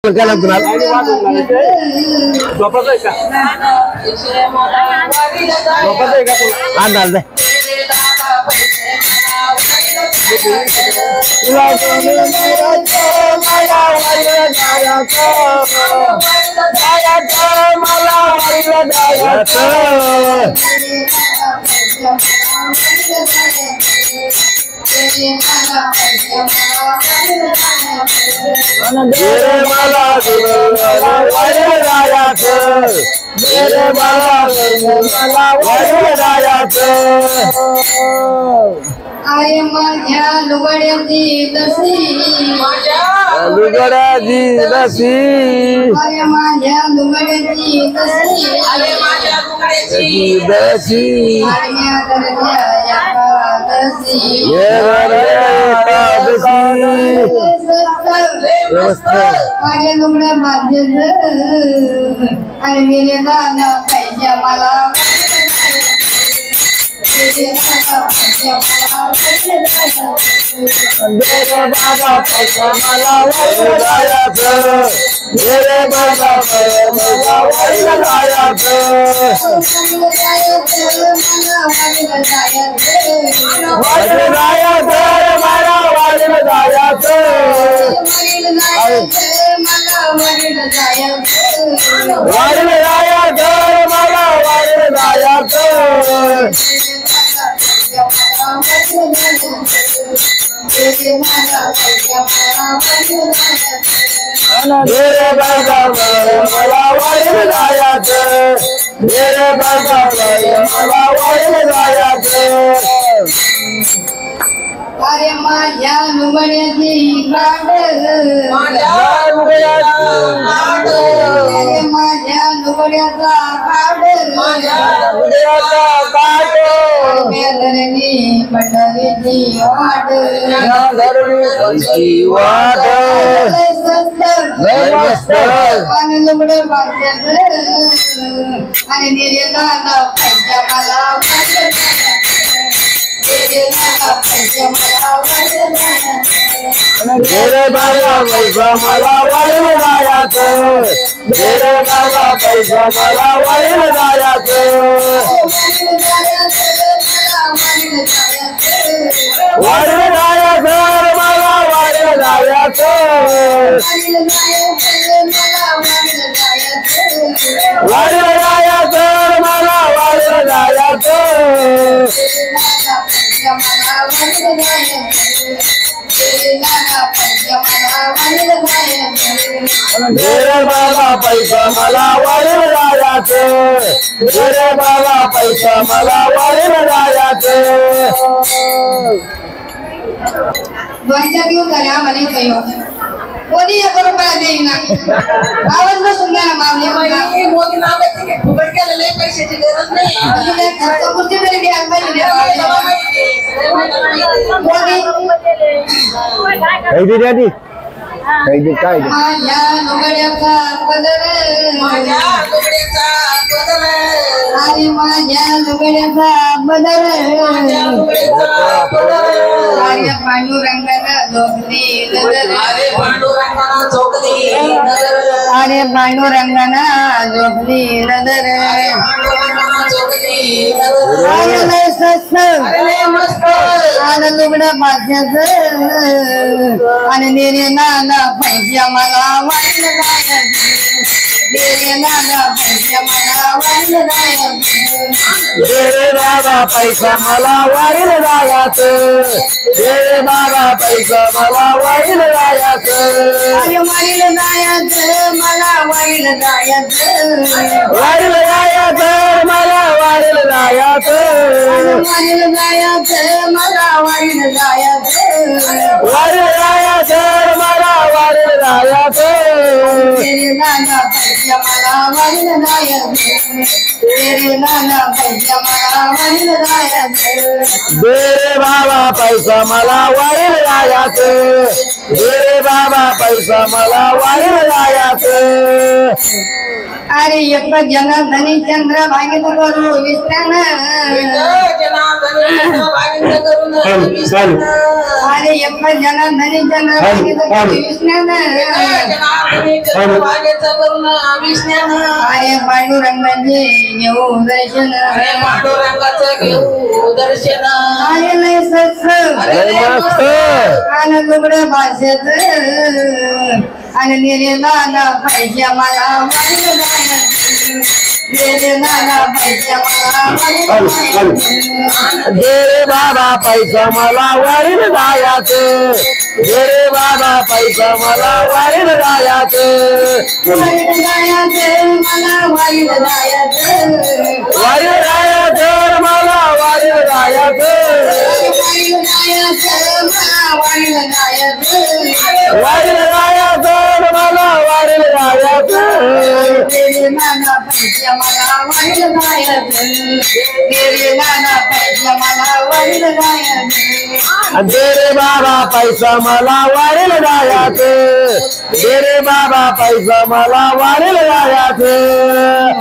केला कुणाल झोपायचं का झोपायचं का तुला अंदाज दे अरे माझ्या लुगड्याची लसी लुगड्याची लसी अरे माझ्या लुगड्याची लसी अरे माझ्या लुगड्याची लसी माझ्या दर्जाया लसी माझ्या लुगड्या माझे आणि मेले दाना पाहिजे मला बाबा पैसा मला मेरे बाबा मला वाईट जायचं मेरे बाबा मला वाईट जायचं अरे माझ्या लुगड्याची गाड अरे माझ्या लुगड्याचा काढ धरणी पंढरीची वाट वाट आणि लुगडे बांधत आणि निरे दादा पाहिजे मला मेरे बाबा पैसा मला वाईट जायचं मेरे बाबा पैसा मला वाईट जायचं वाईट जायचं मला वाईट जायचं वाईट जायचं मला वाईट जायचं मेरे बाबा पैसा मला वाईट जायचं मेरे बाबा पैसा मला वाईट जायचं दोनच्या दिवस झाले आम्हाला कयो कोणी 1 रुपया देईना आवाज बसून द्या ना मावली मोदी नावाची फुकट केलेले पैशाची गरज नाही खर्च कुठे तरी द्यायला पाहिजे मोदी काय माझ्या लुगड्याचा पदर माझ्या लुगड्याचा बदल अरे माझ्या लुगड्याचा बदल माझ्या लुगड्याचा बदल अरे पांडुरंगाला झोपली नजर अरे पांडुरंगाला झोपली नजर अरे पांडुरंगाला झोपली नजर पांडुरंगाला झोपली नजर अरे लय स्वस्त अरे लय मस्त आणि लुगडं माझ्याच आणि नेरे नाना पैसे मला वाटलं जायचं नेरे नाना पैसे मला वाटलं जायचं मेरे बाबा पैसा मला वाईट जायचं मेरे बाबा पैसा मला वाईट जायचं अरे वाईलं जायचं मला वाईलं जायचं वाईट जायचं मला वाईट जायचं वाईलं जायचं मला वाईलं जायचं वाईट जायचं मला वाईट जायचं तेरे नाना पैसे मला वाईलं जायचं तेरे नाना पैसे मला वाईलं जायचं मेरे बाबा पैसा मला वाईट जायचं मेरे बाबा पैसा मला वाईट जायचं अरे एक जनार्दनी चंद्र भागित करू विष्णन अरे एक जनार्दनी चंद्र भागित करू विष्णन आणि वाग्याचा करून विष्ण्यानं अरे पांडुरंगाचे घेऊ दर्शन अरे पांडुरंगाचं घेऊ दर्शन अरे लय सत्संग अरे लय मस्त आणि लुगडं भाषेत आणि निरे नाना पाहिजे मला वाईट जायचं निरे नाना पाहिजे मला वाईट जायचं दे रे बाबा पैसा मला वारील जायचं दे रे बाबा पैसा मला वारील जायचं वाईट जायचं मला वाईट जायचं वारील जायचं मला वारील जायचं वाईट जायचं मला वाईट जायचं वारील जायचं मला वारील जायचं तेरे नाना पाहिजे मला वाईट जायचं तेरे नाना पाहिजे मला वाईट जायचं दे रे बाबा पैसा मला वारील जायचं दे रे बाबा पैसा मला वारील जायचं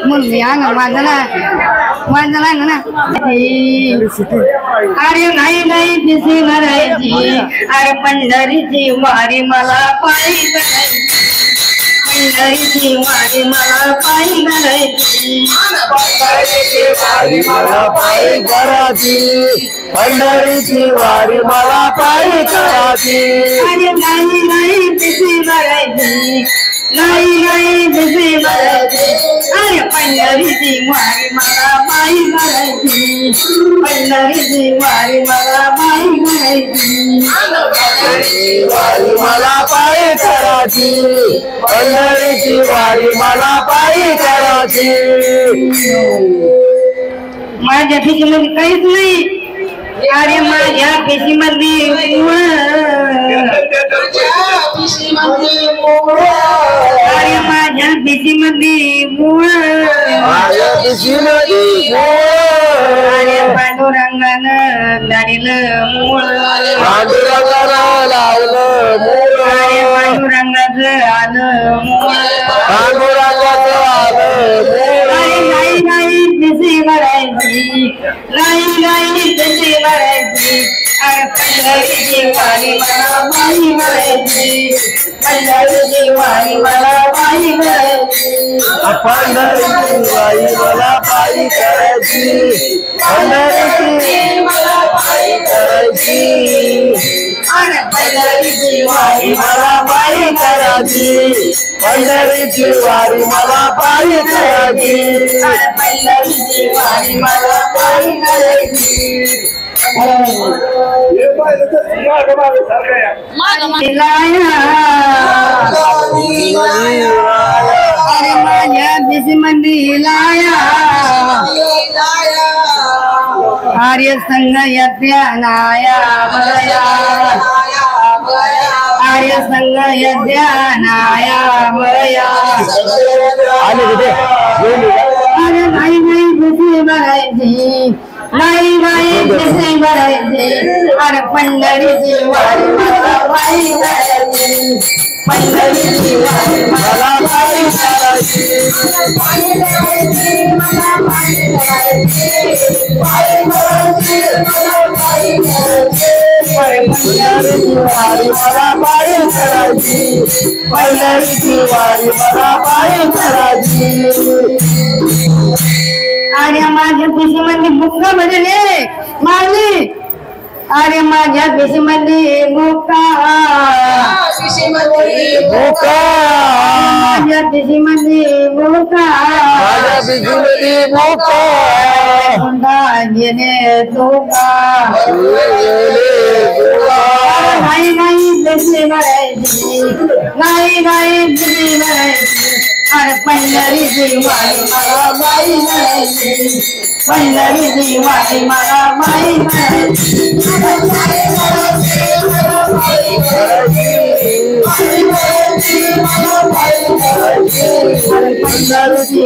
मुलगी ना माझा ना अरे नाही नाही दिसी भरायची अरे पंढरीची वारी मला पायी करायची पंढरीची वारी मला पायी करायची वारी मला पायी करायची पंढरीची वारी मला पायी करायची अरे नाही नाही दिसी भरायची नाही नाही दिसी भरायची अरे पंढरीची वारी मला पायी करायची पंढरीची वारी मला पायी करायची वारी मला पायी करायची पंढरीची वारी मला पायी करायची माझ्या खिशीमध्ये काहीच नाही अरे माझ्या खिशीमध्ये अरे माझ्या खिशीमध्ये माझ्या पिशीमध्ये अरे पांडुरंगानं दाडीलं मूळ पांडुरंगाला लावलं मूळ अरे पांडुरंगाचं आलं मूळ पांडुरंगाचं आलं मूळ अरे नाही नाही पिशी भरायची नाही नाही पिशी भरायची अरे पंढरीची वारी मला पायी भरायची पंढरीची वारी मला पायी भरायची पंढरीची वारी मला पायी करायची पंढरीची मला पायी करायची अरे पंढरीची वारी मला पायी करायची पंढरीची वारी मला पायी करायची अरे पंढरीची वारी मला पायी करायची अरे माझ्या बिशीमध्ये लाया आर्य संघ यज्ञानाया बया आर्य संघ यज्ञानाया बया आले तिथे अरे नाही नाही बिशी भरायची नाही नाही बिशी भरायची अरे पंढरीची वारी मला पायी करायची पंढरीची वारी मला पायी करायची मला पायी करायची पंढरीची वारी मला पायी करायची पंढरीची वारी मला पायी करायची अरे माझ्या पिशीमध्ये बुक्का भरले मारली अरे माझ्या पिशीमध्ये बुक्का भूका माझ्या पिशीमध्ये बुक्का माझ्या बिजूमध्ये भूका हुंडा गेले तुका नाही नाही पिशी भरायची नाही नाही पिशी भरायची अरे पंढरीची वारी मला बाई भरायची पंढरीची वारी मला बाई भरायची पंढरीची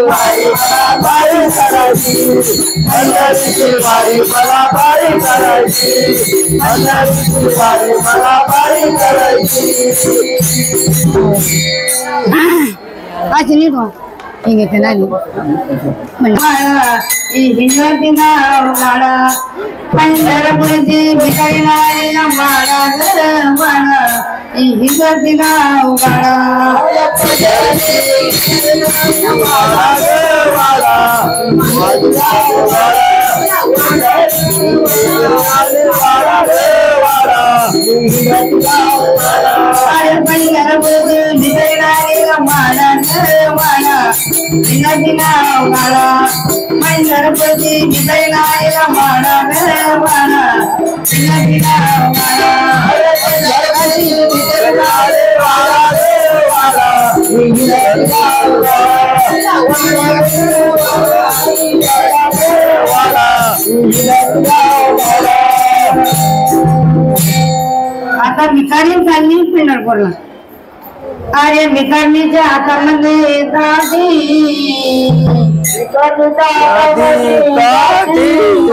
वारी मला पायी करायची पंढरीची वारी मला पायी करायची पंढरीची वारी मला पायी करायची आज नीट व्हा ಹಿಂಗೆ ನಾನು ಈ ಹಿಂದಿನ ಮಾಡ ಪಂಡರ ಬುದ್ಧಿ ಬಿಕರಿನಾರಿನ ಮಾಡ ಮಾಡ ಈ ಹಿಂದಿನ ಮಾಡ ಪಂಡರ ಬುದ್ಧಿ ಬಿಕರಿನಾರಿನ ಮಾಡ ಮಾಡ ದಿನ ಮಾಡ ಪಂಡರ ಬುದ್ಧಿ ಬಿಕರಿನಾರಿನ ಮಾಡ ಮಾಡ ದಿನ ಮಾಡ आता भिकारी चालली पंढरपूरला अरे भिकारणीच्या हातामध्ये दाढी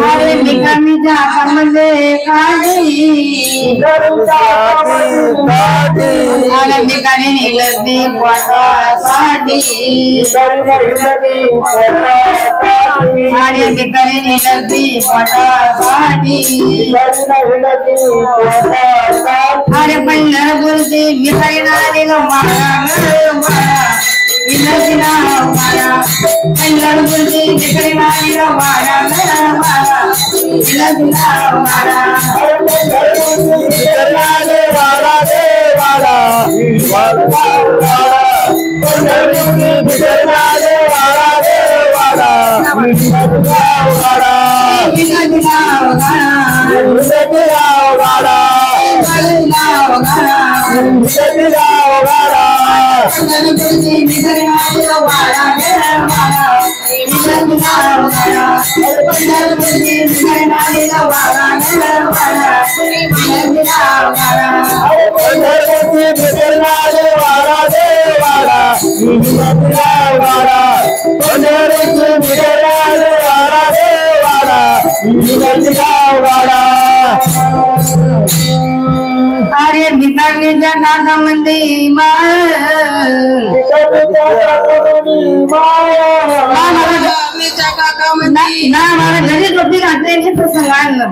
अरे भिकारणीच्या हातामध्ये काढी अरे भिकारी निघती पोटासाठी अरे भिकारी निघती पोटासाठी अरे पंढरपूरची भिकारी नारी मारा मारा विनोदिना मारा पंढरपूरची भिकारी नारी मारा मारा विनोदिना मारा अरे भिकारणीच्या नादामध्ये घरी झोपी घातले प्रसंग आणलं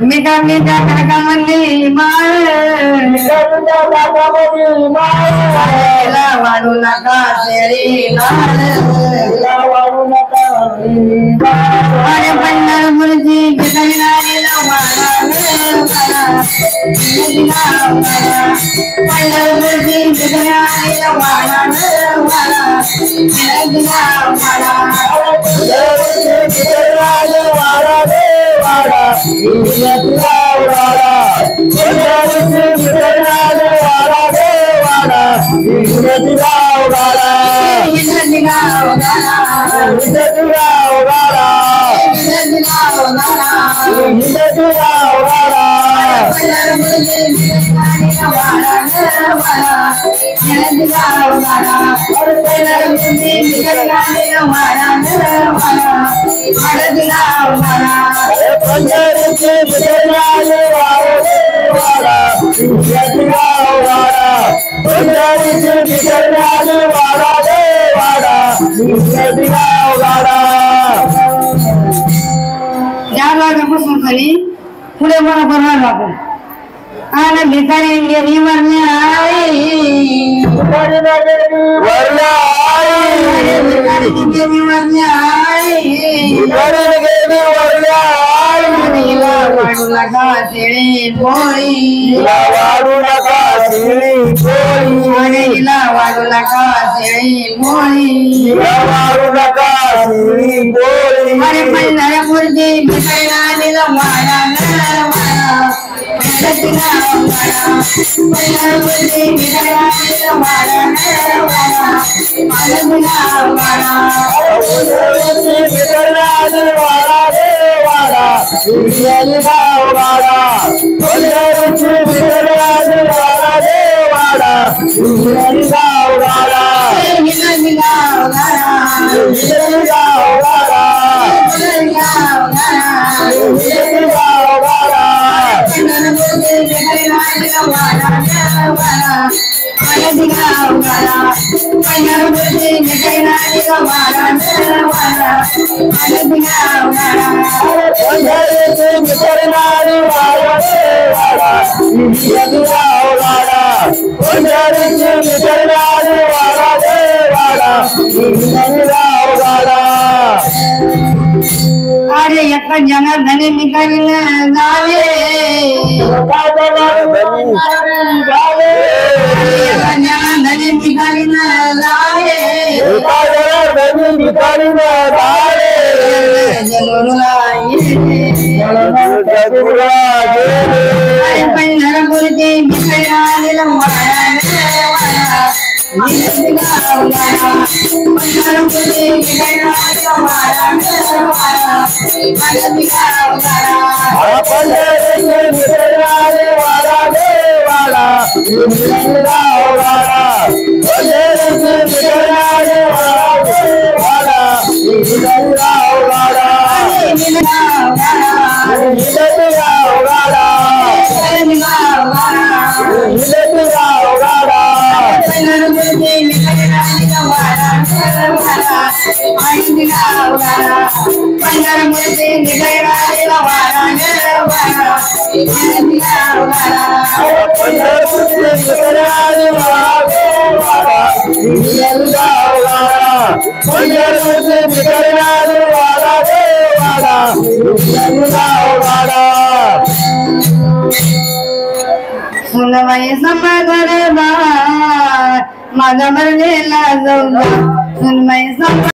भिकारणीच्या नादामध्ये वाढू नका शेळी अरे पंढरपूरची भिकारी नारीला मारा पंढरपूरची भिकारी नारीला मारा पुढे मला बनवायला लागेल आणि भिकारी गेली वाढू नका शेळी पोळी वाढू नका शेळी पोळी वाढू नका शेळी पोळी वाढू नका शेळी पोळी अरे पंढरपूरची भिकारी नारीला मारा पंढरपूरची भिकारी नारीला मारा अरे एक जनार्दन निघाल जावे जनार्दन निघाल जावे पंढरपूरचे विठ्ठल सुनवाई समाधान माझा मरलेला जाऊ सुनवाई